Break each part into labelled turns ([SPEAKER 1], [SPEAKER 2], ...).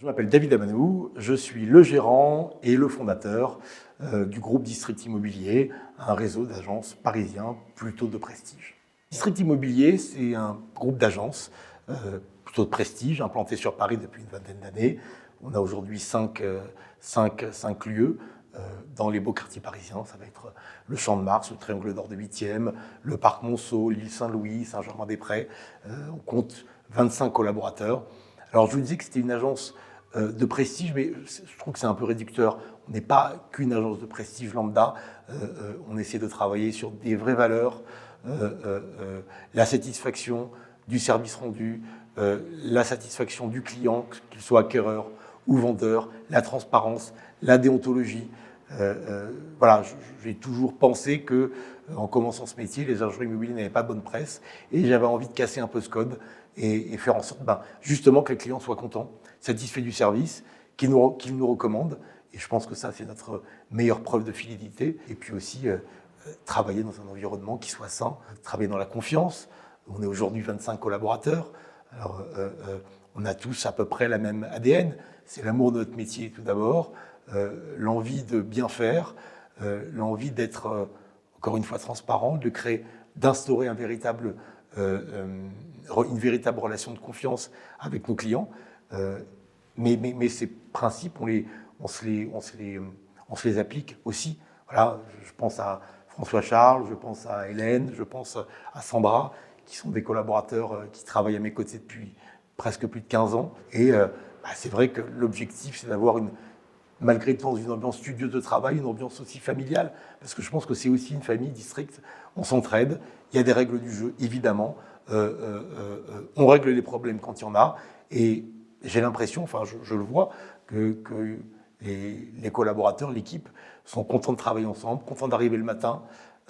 [SPEAKER 1] Je m'appelle David Amanou, je suis le gérant et le fondateur du groupe District Immobilier, un réseau d'agences parisiens plutôt de prestige. District Immobilier, c'est un groupe d'agences plutôt de prestige, implanté sur Paris depuis une vingtaine d'années. On a aujourd'hui 5 lieux dans les beaux quartiers parisiens. Ça va être le Champ de Mars, le Triangle d'Or de 8e, le Parc Monceau, l'île Saint-Louis, Saint-Germain-des-Prés. On compte 25 collaborateurs. Alors je vous disais que c'était une agence de prestige, mais je trouve que c'est un peu réducteur. On n'est pas qu'une agence de prestige lambda. On essaie de travailler sur des vraies valeurs, la satisfaction du service rendu, la satisfaction du client, qu'il soit acquéreur ou vendeur, la transparence, la déontologie. Voilà, j'ai toujours pensé que, en commençant ce métier, les agents immobiliers n'avaient pas bonne presse, et j'avais envie de casser un peu ce code et faire en sorte, justement, que les clients soient contents, satisfaits du service, qu'ils nous recommandent. Et je pense que ça, c'est notre meilleure preuve de fidélité. Et puis aussi, travailler dans un environnement qui soit sain, travailler dans la confiance. On est aujourd'hui 25 collaborateurs. Alors, on a tous à peu près la même ADN. C'est l'amour de notre métier, tout d'abord, l'envie de bien faire, l'envie d'être, encore une fois, transparent, de créer, d'instaurer une véritable relation de confiance avec nos clients. Mais ces principes, on se les applique aussi. Voilà, je pense à François Charles, je pense à Hélène, je pense à Sandra, qui sont des collaborateurs qui travaillent à mes côtés depuis presque plus de 15 ans. Et c'est vrai que l'objectif, c'est d'avoir malgré tout, dans une ambiance studieuse de travail, une ambiance aussi familiale, parce que je pense que c'est aussi une famille District. On s'entraide, il y a des règles du jeu, évidemment. On règle les problèmes quand il y en a. Et j'ai l'impression, enfin je le vois, que les collaborateurs, l'équipe, sont contents de travailler ensemble, contents d'arriver le matin,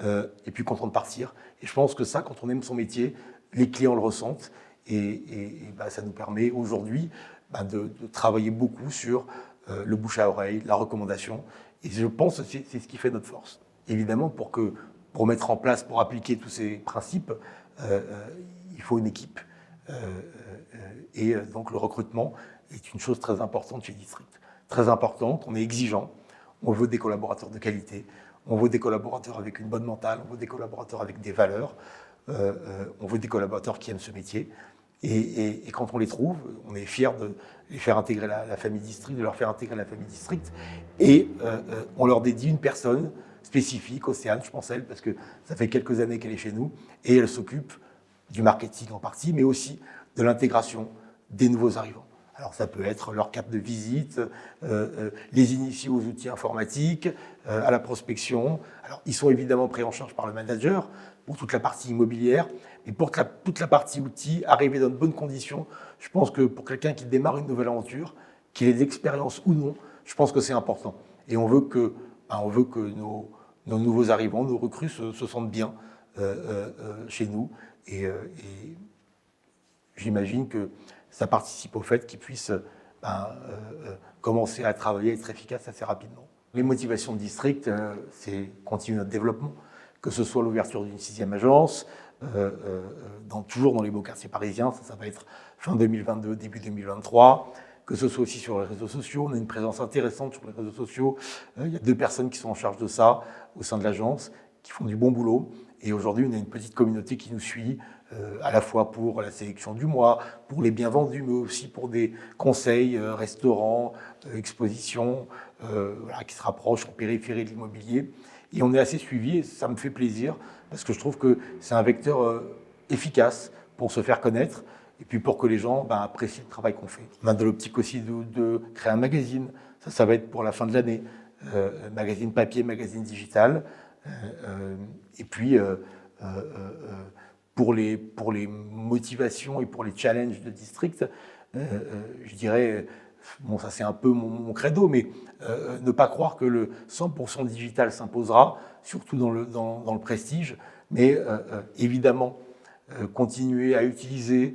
[SPEAKER 1] et puis contents de partir. Et je pense que ça, quand on aime son métier, les clients le ressentent. Et ça nous permet aujourd'hui de travailler beaucoup sur le bouche à oreille, la recommandation. Et je pense que c'est ce qui fait notre force. Évidemment, pour mettre en place, pour appliquer tous ces principes, il faut une équipe. Et donc le recrutement est une chose très importante chez District. Très importante, on est exigeant, on veut des collaborateurs de qualité, on veut des collaborateurs avec une bonne mentale, on veut des collaborateurs avec des valeurs, on veut des collaborateurs qui aiment ce métier. Et quand on les trouve, on est fiers de les faire intégrer la famille District, de leur faire intégrer la famille District. Et on leur dédie une personne spécifique, Océane, je pense elle, parce que ça fait quelques années qu'elle est chez nous, et elle s'occupe du marketing en partie, mais aussi de l'intégration des nouveaux arrivants. Alors ça peut être leur carte de visite, les initier aux outils informatiques, à la prospection. Alors ils sont évidemment pris en charge par le manager pour toute la partie immobilière, mais pour toute la partie outils, arriver dans de bonnes conditions. Je pense que pour quelqu'un qui démarre une nouvelle aventure, qu'il ait d'expérience ou non, je pense que c'est important. Et on veut que nos nouveaux arrivants, nos recrues se sentent bien chez nous. Et j'imagine que ça participe au fait qu'ils puissent commencer à travailler et être efficaces assez rapidement. Les motivations de District, c'est continuer notre développement, que ce soit l'ouverture d'une 6e agence, toujours dans les beaux quartiers parisiens, ça va être fin 2022, début 2023, que ce soit aussi sur les réseaux sociaux. On a une présence intéressante sur les réseaux sociaux. Il y a 2 personnes qui sont en charge de ça au sein de l'agence, qui font du bon boulot. Et aujourd'hui, on a une petite communauté qui nous suit, à la fois pour la sélection du mois, pour les biens vendus, mais aussi pour des conseils, restaurants, expositions, qui se rapprochent en périphérie de l'immobilier. Et on est assez suivi et ça me fait plaisir parce que je trouve que c'est un vecteur efficace pour se faire connaître et puis pour que les gens apprécient le travail qu'on fait. On a de l'optique aussi de créer un magazine. Ça va être pour la fin de l'année. Magazine papier, magazine digital. Et puis, pour les motivations et pour les challenges de District, je dirais, bon, ça c'est un peu mon credo, mais ne pas croire que le 100% digital s'imposera, surtout dans le prestige, mais évidemment, continuer à utiliser,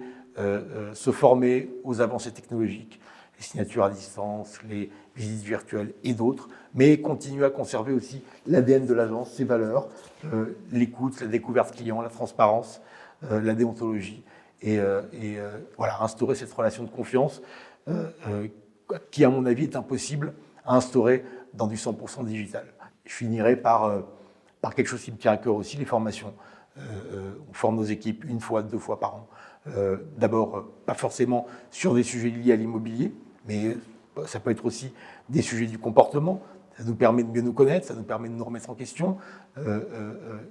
[SPEAKER 1] se former aux avancées technologiques, les signatures à distance, les visites virtuelles et d'autres, mais continuer à conserver aussi l'ADN de l'agence, ses valeurs, l'écoute, la découverte client, la transparence, la déontologie, et voilà, instaurer cette relation de confiance qui, à mon avis, est impossible à instaurer dans du 100% digital. Je finirai par quelque chose qui me tient à cœur aussi, les formations. On forme nos équipes 1 fois, 2 fois par an. D'abord, pas forcément sur des sujets liés à l'immobilier, mais ça peut être aussi des sujets du comportement. Ça nous permet de mieux nous connaître, ça nous permet de nous remettre en question.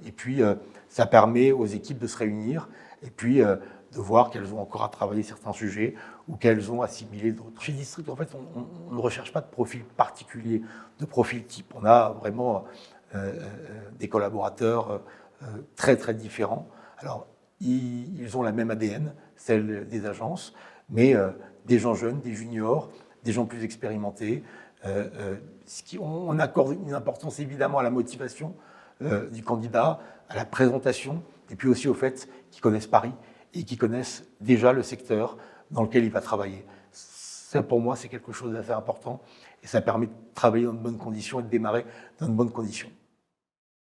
[SPEAKER 1] Et puis, ça permet aux équipes de se réunir et puis de voir qu'elles ont encore à travailler certains sujets ou qu'elles ont assimilé d'autres. Chez District, en fait, on ne recherche pas de profil particulier, de profil type. On a vraiment des collaborateurs très, très différents. Alors, ils ont la même ADN, celle des agences, mais des gens jeunes, des juniors, des gens plus expérimentés. On accorde une importance évidemment à la motivation du candidat, à la présentation, et puis aussi au fait qu'ils connaissent Paris et qu'ils connaissent déjà le secteur dans lequel il va travailler. Ça, pour moi, c'est quelque chose d'assez important et ça permet de travailler dans de bonnes conditions et de démarrer dans de bonnes conditions.